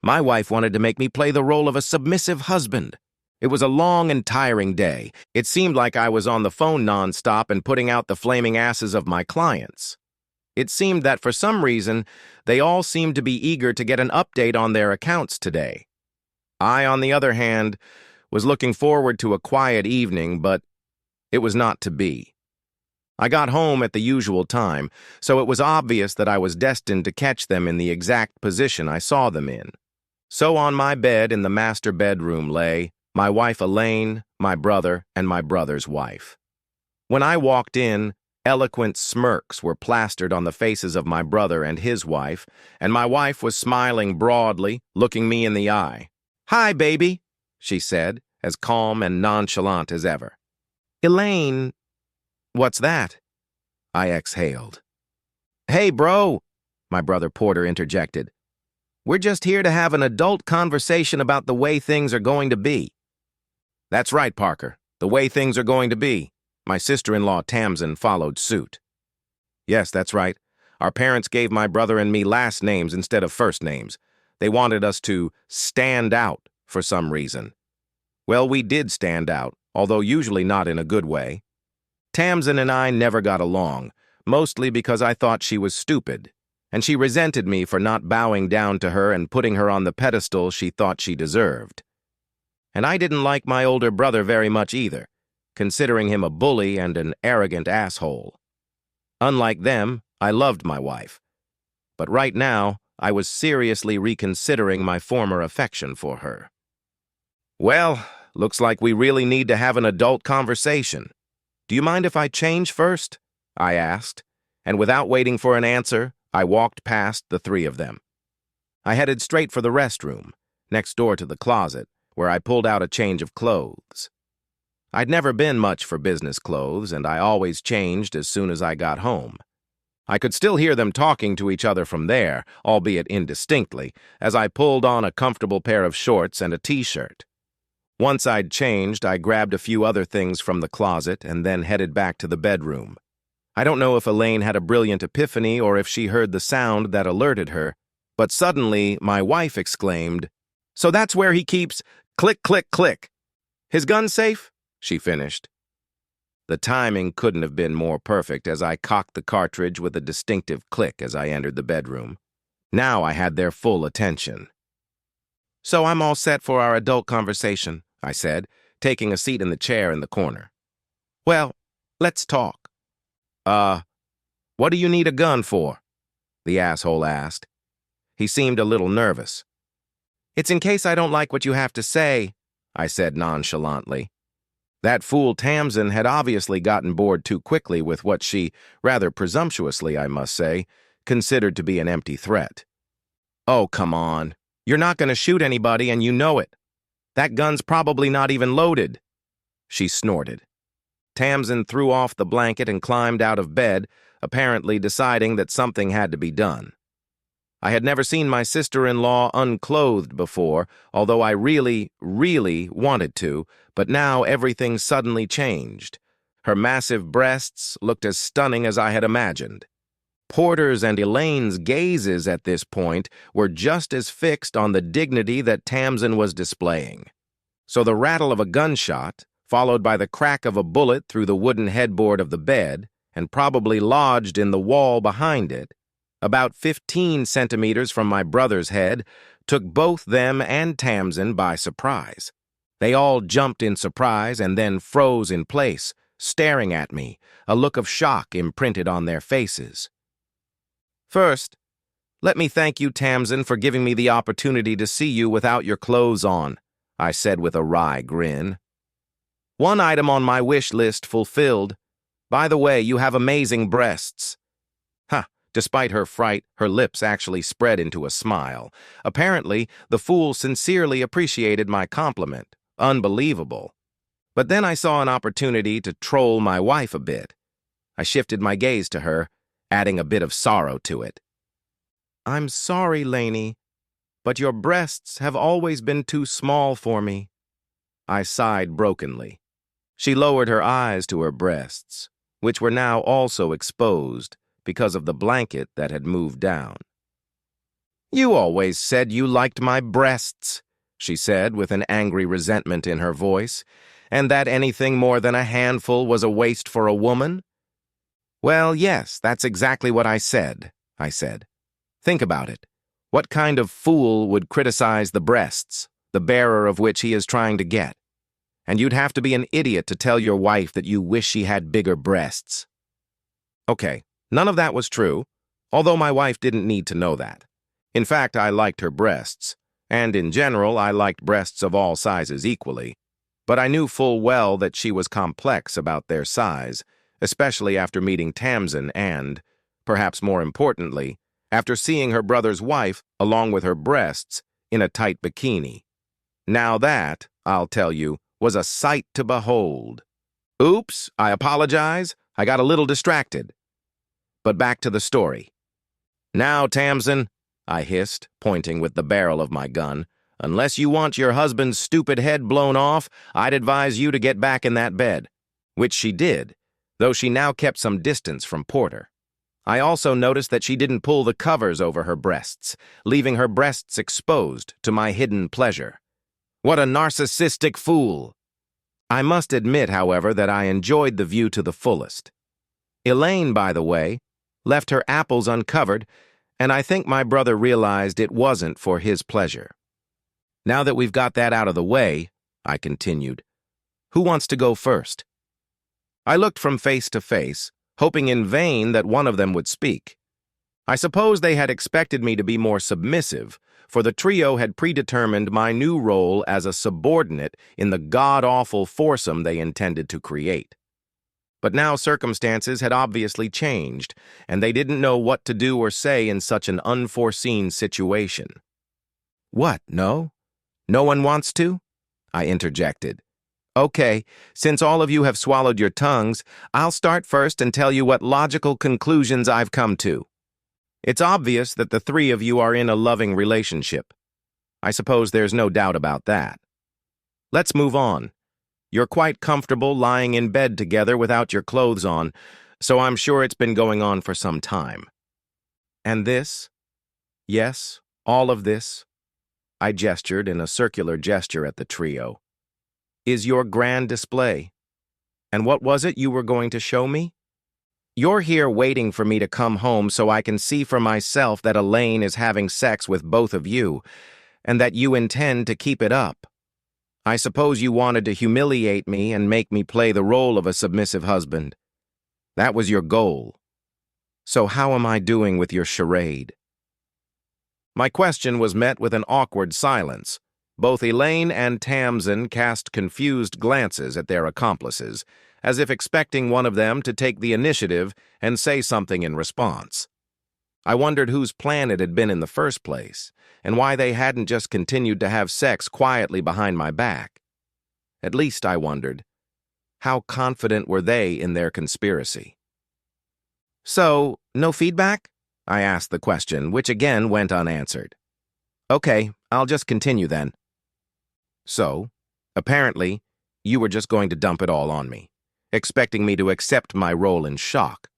My wife wanted to make me play the role of a submissive husband. It was a long and tiring day. It seemed like I was on the phone nonstop and putting out the flaming asses of my clients. It seemed that for some reason, they all seemed to be eager to get an update on their accounts today. I, on the other hand, was looking forward to a quiet evening, but it was not to be. I got home at the usual time, so it was obvious that I was destined to catch them in the exact position I saw them in. So on my bed in the master bedroom lay my wife Elaine, my brother, and my brother's wife. When I walked in, eloquent smirks were plastered on the faces of my brother and his wife, and my wife was smiling broadly, looking me in the eye. "Hi, baby," she said, as calm and nonchalant as ever. "Elaine, what's that?" I exhaled. "Hey, bro," my brother Porter interjected. "We're just here to have an adult conversation about the way things are going to be." "That's right, Parker, the way things are going to be." My sister-in-law Tamsin followed suit. "Yes, that's right. Our parents gave my brother and me last names instead of first names. They wanted us to stand out for some reason. Well, we did stand out, although usually not in a good way. Tamsin and I never got along, mostly because I thought she was stupid, and she resented me for not bowing down to her and putting her on the pedestal she thought she deserved. And I didn't like my older brother very much either, considering him a bully and an arrogant asshole. Unlike them, I loved my wife. But right now, I was seriously reconsidering my former affection for her. "Well, looks like we really need to have an adult conversation. Do you mind if I change first?" I asked, and without waiting for an answer, I walked past the three of them. I headed straight for the restroom, next door to the closet, where I pulled out a change of clothes. I'd never been much for business clothes, and I always changed as soon as I got home. I could still hear them talking to each other from there, albeit indistinctly, as I pulled on a comfortable pair of shorts and a t-shirt. Once I'd changed, I grabbed a few other things from the closet and then headed back to the bedroom. I don't know if Elaine had a brilliant epiphany or if she heard the sound that alerted her, but suddenly my wife exclaimed, "So that's where he keeps click, click, click. His gun safe?" she finished. The timing couldn't have been more perfect as I cocked the cartridge with a distinctive click as I entered the bedroom. Now I had their full attention. "So I'm all set for our adult conversation," I said, taking a seat in the chair in the corner. "Well, let's talk." What do you need a gun for?" the asshole asked. He seemed a little nervous. "It's in case I don't like what you have to say," I said nonchalantly. That fool Tamsin had obviously gotten bored too quickly with what she, rather presumptuously I must say, considered to be an empty threat. "Oh, come on. You're not going to shoot anybody and you know it. That gun's probably not even loaded," she snorted. Tamsin threw off the blanket and climbed out of bed, apparently deciding that something had to be done. I had never seen my sister-in-law unclothed before, although I really, really wanted to, but now everything suddenly changed. Her massive breasts looked as stunning as I had imagined. Porter's and Elaine's gazes at this point were just as fixed on the dignity that Tamsin was displaying. So the rattle of a gunshot, followed by the crack of a bullet through the wooden headboard of the bed, and probably lodged in the wall behind it, about 15 centimeters from my brother's head, took both them and Tamsin by surprise. They all jumped in surprise and then froze in place, staring at me, a look of shock imprinted on their faces. "First, let me thank you, Tamsin, for giving me the opportunity to see you without your clothes on," I said with a wry grin. "One item on my wish list fulfilled. By the way, you have amazing breasts." Despite her fright, her lips actually spread into a smile. Apparently, the fool sincerely appreciated my compliment. Unbelievable. But then I saw an opportunity to troll my wife a bit. I shifted my gaze to her, adding a bit of sorrow to it. "I'm sorry, Lainey, but your breasts have always been too small for me." I sighed brokenly. She lowered her eyes to her breasts, which were now also exposed because of the blanket that had moved down. You always said you liked my breasts, she said with an angry resentment in her voice, and that anything more than a handful was a waste for a woman? Well, yes, that's exactly what I said. Think about it. What kind of fool would criticize the breasts, the bearer of which he is trying to get? And you'd have to be an idiot to tell your wife that you wish she had bigger breasts. Okay, none of that was true, although my wife didn't need to know that. In fact, I liked her breasts, and in general, I liked breasts of all sizes equally. But I knew full well that she was complex about their size, especially after meeting Tamsin and, perhaps more importantly, after seeing her brother's wife, along with her breasts, in a tight bikini. Now that, I'll tell you, was a sight to behold. Oops, I apologize. I got a little distracted. But back to the story. Now, Tamsin, I hissed, pointing with the barrel of my gun, unless you want your husband's stupid head blown off, I'd advise you to get back in that bed. Which she did, though she now kept some distance from Porter. I also noticed that she didn't pull the covers over her breasts, leaving her breasts exposed to my hidden pleasure. What a narcissistic fool! I must admit, however, that I enjoyed the view to the fullest. Elaine, by the way, left her apples uncovered, and I think my brother realized it wasn't for his pleasure. Now that we've got that out of the way, I continued, who wants to go first? I looked from face to face, hoping in vain that one of them would speak. I suppose they had expected me to be more submissive, for the trio had predetermined my new role as a subordinate in the god-awful foursome they intended to create. But now circumstances had obviously changed, and they didn't know what to do or say in such an unforeseen situation. What, no? No one wants to? I interjected. Okay, since all of you have swallowed your tongues, I'll start first and tell you what logical conclusions I've come to. It's obvious that the three of you are in a loving relationship. I suppose there's no doubt about that. Let's move on. You're quite comfortable lying in bed together without your clothes on, so I'm sure it's been going on for some time. And this? Yes, all of this, I gestured in a circular gesture at the trio, is your grand display. And what was it you were going to show me? You're here waiting for me to come home so I can see for myself that Elaine is having sex with both of you, and that you intend to keep it up. I suppose you wanted to humiliate me and make me play the role of a submissive husband. That was your goal. So how am I doing with your charade? My question was met with an awkward silence. Both Elaine and Tamsin cast confused glances at their accomplices, as if expecting one of them to take the initiative and say something in response. I wondered whose plan it had been in the first place, and why they hadn't just continued to have sex quietly behind my back. At least, I wondered, how confident were they in their conspiracy? So, no feedback? I asked the question, which again went unanswered. Okay, I'll just continue then. So, apparently, you were just going to dump it all on me, expecting me to accept my role in shock,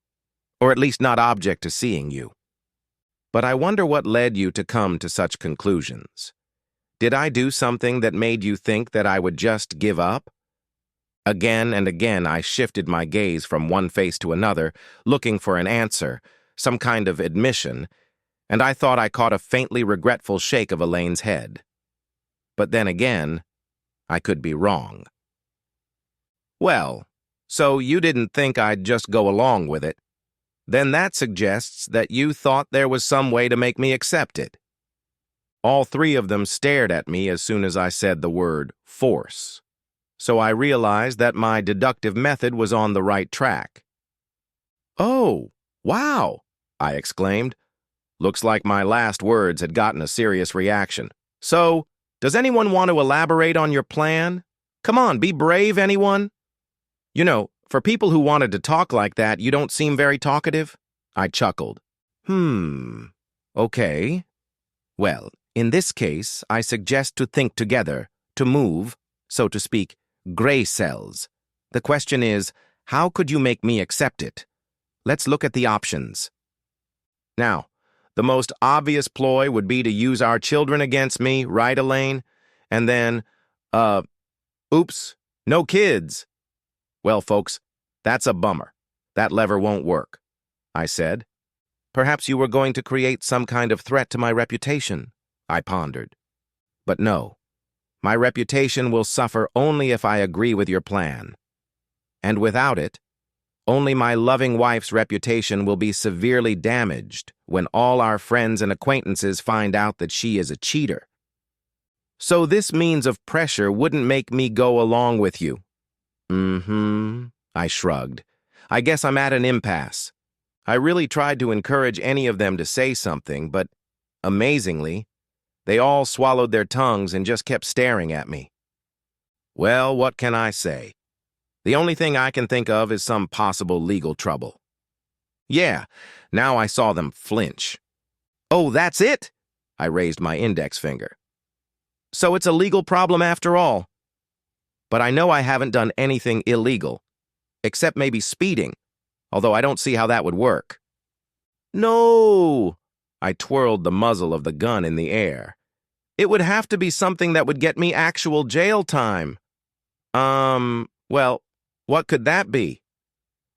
or at least not object to seeing you. But I wonder what led you to come to such conclusions. Did I do something that made you think that I would just give up? Again and again I shifted my gaze from one face to another, looking for an answer, some kind of admission, and I thought I caught a faintly regretful shake of Elaine's head. But then again, I could be wrong. Well, so you didn't think I'd just go along with it. Then that suggests that you thought there was some way to make me accept it. All three of them stared at me as soon as I said the word force, so I realized that my deductive method was on the right track. Oh, wow, I exclaimed. Looks like my last words had gotten a serious reaction. So, does anyone want to elaborate on your plan? Come on, be brave, anyone? You know, for people who wanted to talk like that, you don't seem very talkative. I chuckled. Okay. Well, in this case, I suggest to think together, to move, so to speak, gray cells. The question is, how could you make me accept it? Let's look at the options. Now, The most obvious ploy would be to use our children against me, right, Elaine? And then, oops, no kids. Well, folks, that's a bummer. That lever won't work, I said. Perhaps you were going to create some kind of threat to my reputation, I pondered. But no, my reputation will suffer only if I agree with your plan. And without it, only my loving wife's reputation will be severely damaged when all our friends and acquaintances find out that she is a cheater. So this means of pressure wouldn't make me go along with you. I shrugged. I guess I'm at an impasse. I really tried to encourage any of them to say something, but, amazingly, they all swallowed their tongues and just kept staring at me. Well, what can I say? The only thing I can think of is some possible legal trouble. Yeah, now I saw them flinch. Oh, that's it? I raised my index finger. So it's a legal problem after all. But I know I haven't done anything illegal, except maybe speeding, although I don't see how that would work. No! I twirled the muzzle of the gun in the air. It would have to be something that would get me actual jail time. Well, what could that be?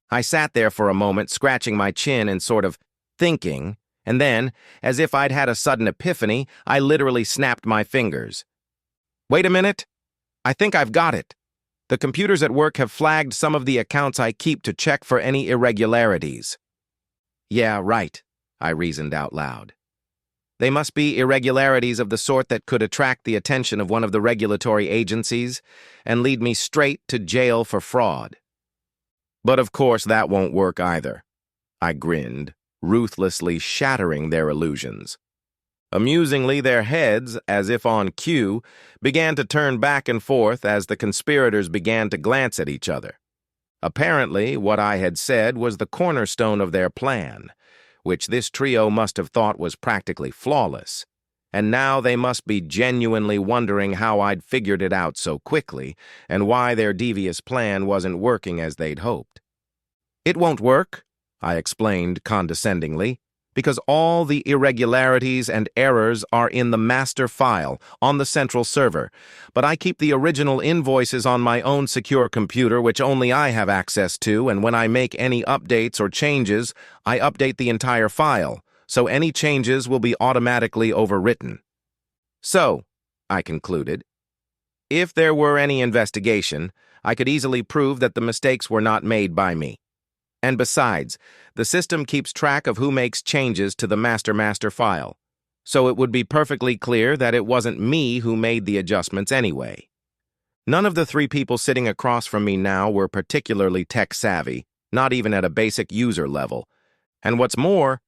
I sat there for a moment, scratching my chin and sort of thinking, and then, as if I'd had a sudden epiphany, I literally snapped my fingers. Wait a minute. I think I've got it. The computers at work have flagged some of the accounts I keep to check for any irregularities. Yeah, right, I reasoned out loud. They must be irregularities of the sort that could attract the attention of one of the regulatory agencies and lead me straight to jail for fraud. But of course that won't work either. I grinned, ruthlessly shattering their illusions. Amusingly, their heads, as if on cue, began to turn back and forth as the conspirators began to glance at each other. Apparently, what I had said was the cornerstone of their plan, which this trio must have thought was practically flawless, and now they must be genuinely wondering how I'd figured it out so quickly and why their devious plan wasn't working as they'd hoped. It won't work, I explained condescendingly, because all the irregularities and errors are in the master file on the central server, but I keep the original invoices on my own secure computer, which only I have access to, and when I make any updates or changes, I update the entire file, so any changes will be automatically overwritten. So, I concluded, if there were any investigation, I could easily prove that the mistakes were not made by me. And besides, the system keeps track of who makes changes to the master file, so it would be perfectly clear that it wasn't me who made the adjustments anyway. None of the three people sitting across from me now were particularly tech-savvy, not even at a basic user level. And what's more,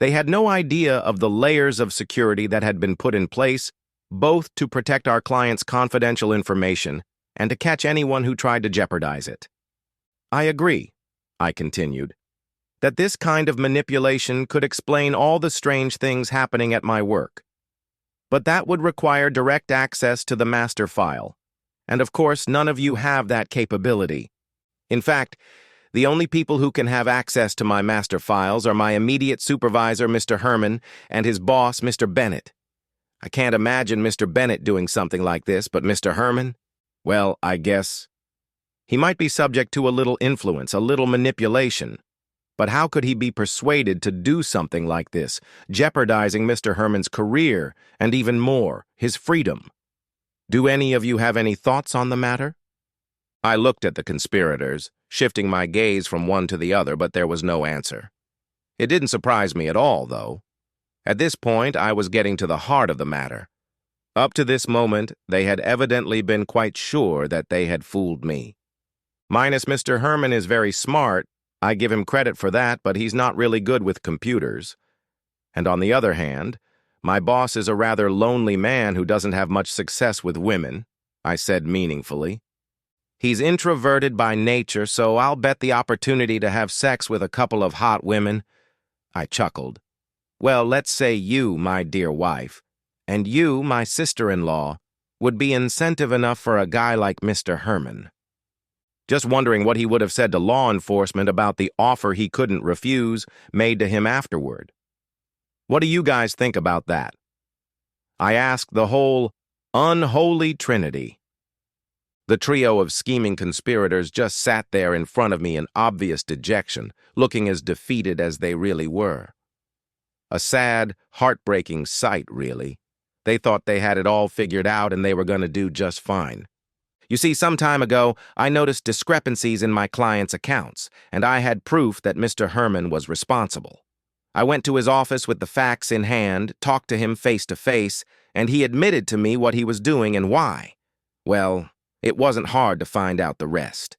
they had no idea of the layers of security that had been put in place, both to protect our clients' confidential information and to catch anyone who tried to jeopardize it. I agree, I continued, that this kind of manipulation could explain all the strange things happening at my work. But that would require direct access to the master file, and of course none of you have that capability. In fact, the only people who can have access to my master files are my immediate supervisor, Mr. Herman, and his boss, Mr. Bennett. I can't imagine Mr. Bennett doing something like this, but Mr. Herman? Well, I guess he might be subject to a little influence, a little manipulation. But how could he be persuaded to do something like this, jeopardizing Mr. Herman's career and even more, his freedom? Do any of you have any thoughts on the matter? I looked at the conspirators, shifting my gaze from one to the other, but there was no answer. It didn't surprise me at all, though. At this point, I was getting to the heart of the matter. Up to this moment, they had evidently been quite sure that they had fooled me. Minus Mr. Herman is very smart, I give him credit for that, but he's not really good with computers. And on the other hand, my boss is a rather lonely man who doesn't have much success with women, I said meaningfully. He's introverted by nature, so I'll bet the opportunity to have sex with a couple of hot women. I chuckled. Well, let's say you, my dear wife, and you, my sister-in-law, would be incentive enough for a guy like Mr. Herman. Just wondering what he would have said to law enforcement about the offer he couldn't refuse made to him afterward. What do you guys think about that? I asked the whole unholy trinity. The trio of scheming conspirators just sat there in front of me in obvious dejection, looking as defeated as they really were. A sad, heartbreaking sight, really. They thought they had it all figured out and they were going to do just fine. You see, some time ago, I noticed discrepancies in my client's accounts, and I had proof that Mr. Herman was responsible. I went to his office with the facts in hand, talked to him face to face, and he admitted to me what he was doing and why. Well, it wasn't hard to find out the rest.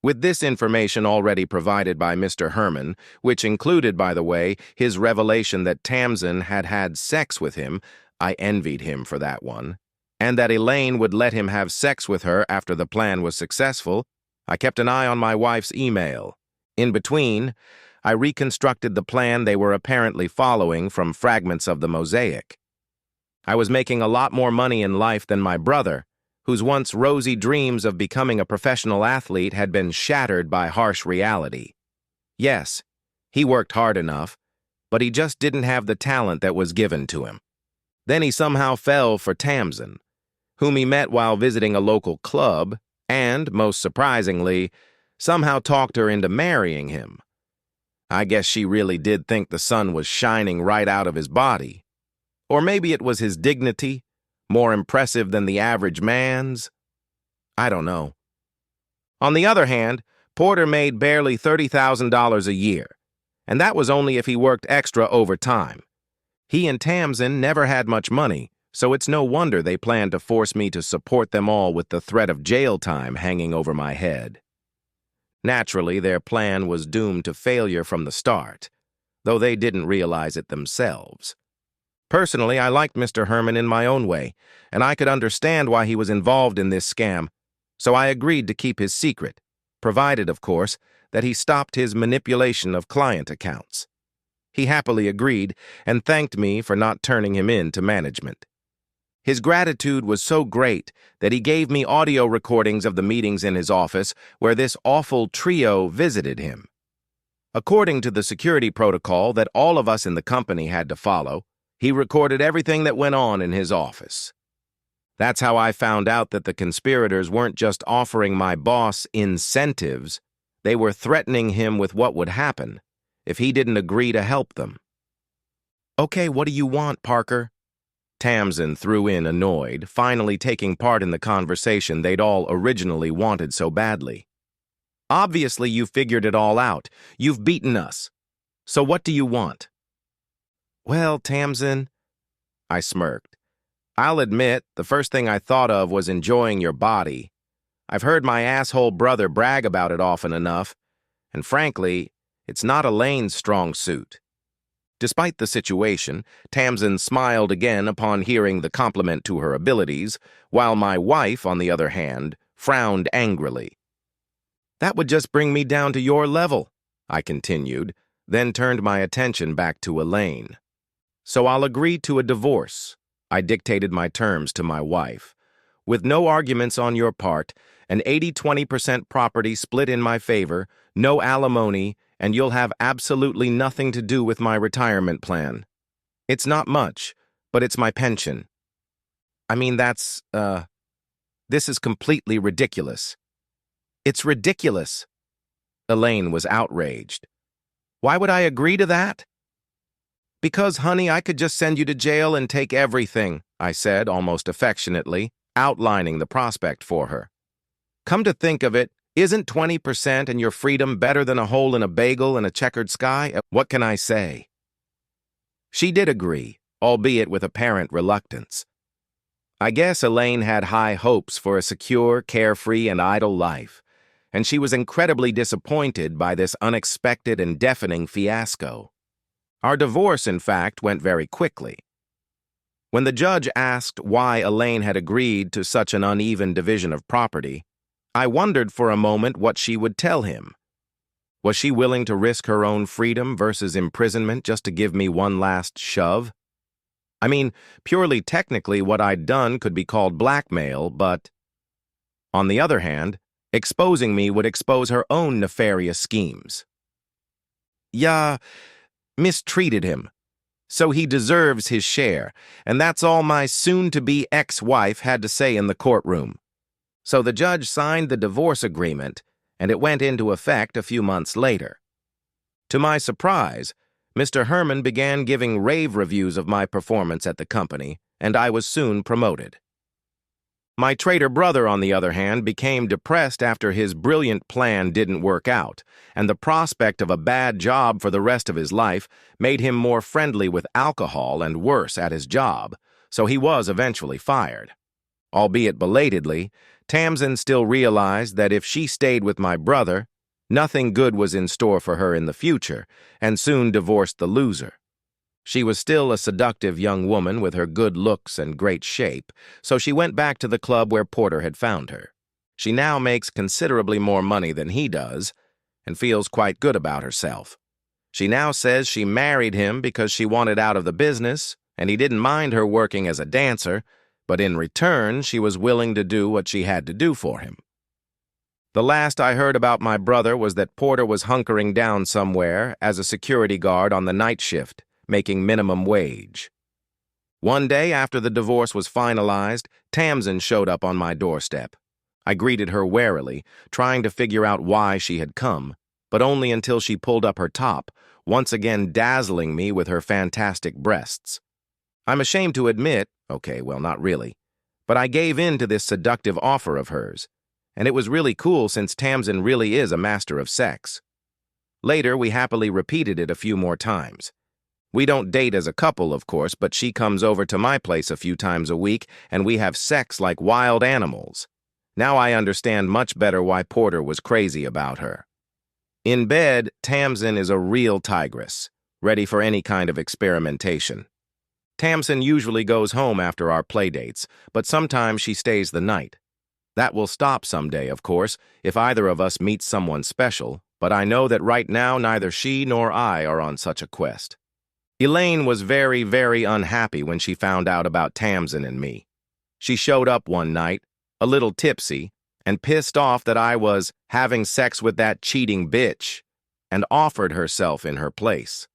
With this information already provided by Mr. Herman, which included, by the way, his revelation that Tamsin had had sex with him, I envied him for that one, and that Elaine would let him have sex with her after the plan was successful, I kept an eye on my wife's email. In between, I reconstructed the plan they were apparently following from fragments of the mosaic. I was making a lot more money in life than my brother, whose once rosy dreams of becoming a professional athlete had been shattered by harsh reality. Yes, he worked hard enough, but he just didn't have the talent that was given to him. Then he somehow fell for Tamsin, whom he met while visiting a local club, and, most surprisingly, somehow talked her into marrying him. I guess she really did think the sun was shining right out of his body. Or maybe it was his dignity, more impressive than the average man's. I don't know. On the other hand, Porter made barely $30,000 a year, and that was only if he worked extra overtime. He and Tamsin never had much money, so it's no wonder they planned to force me to support them all with the threat of jail time hanging over my head. Naturally, their plan was doomed to failure from the start, though they didn't realize it themselves. Personally, I liked Mr. Herman in my own way, and I could understand why he was involved in this scam, so I agreed to keep his secret, provided, of course, that he stopped his manipulation of client accounts. He happily agreed and thanked me for not turning him in to management. His gratitude was so great that he gave me audio recordings of the meetings in his office where this awful trio visited him. According to the security protocol that all of us in the company had to follow, he recorded everything that went on in his office. That's how I found out that the conspirators weren't just offering my boss incentives, they were threatening him with what would happen if he didn't agree to help them. "Okay, what do you want, Parker?" Tamsin threw in, annoyed, finally taking part in the conversation they'd all originally wanted so badly. "Obviously, you've figured it all out. You've beaten us. So what do you want?" "Well, Tamsin," I smirked, "I'll admit, the first thing I thought of was enjoying your body. I've heard my asshole brother brag about it often enough, and frankly, it's not Elaine's strong suit." Despite the situation, Tamsin smiled again upon hearing the compliment to her abilities, while my wife, on the other hand, frowned angrily. "That would just bring me down to your level," I continued, then turned my attention back to Elaine. "So I'll agree to a divorce," I dictated my terms to my wife. "With no arguments on your part, an 80-20% property split in my favor, no alimony, and you'll have absolutely nothing to do with my retirement plan. It's not much, but it's my pension." "I mean, this is completely ridiculous." "It's ridiculous." Elaine was outraged. "Why would I agree to that?" "Because, honey, I could just send you to jail and take everything," I said, almost affectionately, outlining the prospect for her. "Come to think of it, isn't 20% and your freedom better than a hole in a bagel and a checkered sky? What can I say?" She did agree, albeit with apparent reluctance. I guess Elaine had high hopes for a secure, carefree, and idle life, and she was incredibly disappointed by this unexpected and deafening fiasco. Our divorce, in fact, went very quickly. When the judge asked why Elaine had agreed to such an uneven division of property, I wondered for a moment what she would tell him. Was she willing to risk her own freedom versus imprisonment just to give me one last shove? I mean, purely technically what I'd done could be called blackmail, but on the other hand, exposing me would expose her own nefarious schemes. "Yeah, mistreated him. So he deserves his share, and that's all my soon-to-be ex-wife had to say in the courtroom. So the judge signed the divorce agreement, and it went into effect a few months later. To my surprise, Mr. Herman began giving rave reviews of my performance at the company, and I was soon promoted. My traitor brother, on the other hand, became depressed after his brilliant plan didn't work out, and the prospect of a bad job for the rest of his life made him more friendly with alcohol and worse at his job, so he was eventually fired. Albeit belatedly, Tamsin still realized that if she stayed with my brother, nothing good was in store for her in the future, and soon divorced the loser. She was still a seductive young woman with her good looks and great shape, so she went back to the club where Porter had found her. She now makes considerably more money than he does, and feels quite good about herself. She now says she married him because she wanted out of the business, and he didn't mind her working as a dancer, but in return she was willing to do what she had to do for him. The last I heard about my brother was that Porter was hunkering down somewhere as a security guard on the night shift, making minimum wage. One day after the divorce was finalized, Tamsin showed up on my doorstep. I greeted her warily, trying to figure out why she had come, but only until she pulled up her top, once again dazzling me with her fantastic breasts. I'm ashamed to admit, okay, well, not really, but I gave in to this seductive offer of hers, and it was really cool since Tamsin really is a master of sex. Later, we happily repeated it a few more times. We don't date as a couple, of course, but she comes over to my place a few times a week, and we have sex like wild animals. Now I understand much better why Porter was crazy about her. In bed, Tamsin is a real tigress, ready for any kind of experimentation. Tamsin usually goes home after our playdates, but sometimes she stays the night. That will stop someday, of course, if either of us meets someone special, but I know that right now neither she nor I are on such a quest. Elaine was very, very unhappy when she found out about Tamsin and me. She showed up one night, a little tipsy, and pissed off that I was having sex with that cheating bitch, and offered herself in her place.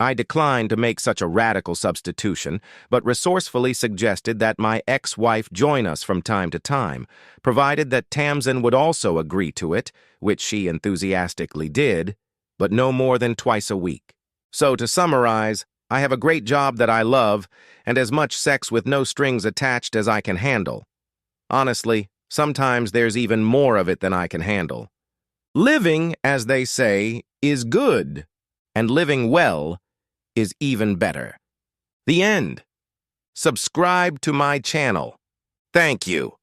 I declined to make such a radical substitution, but resourcefully suggested that my ex-wife join us from time to time, provided that Tamsin would also agree to it, which she enthusiastically did, but no more than twice a week. So, to summarize, I have a great job that I love, and as much sex with no strings attached as I can handle. Honestly, sometimes there's even more of it than I can handle. Living, as they say, is good, and living well is even better. The end. Subscribe to my channel. Thank you.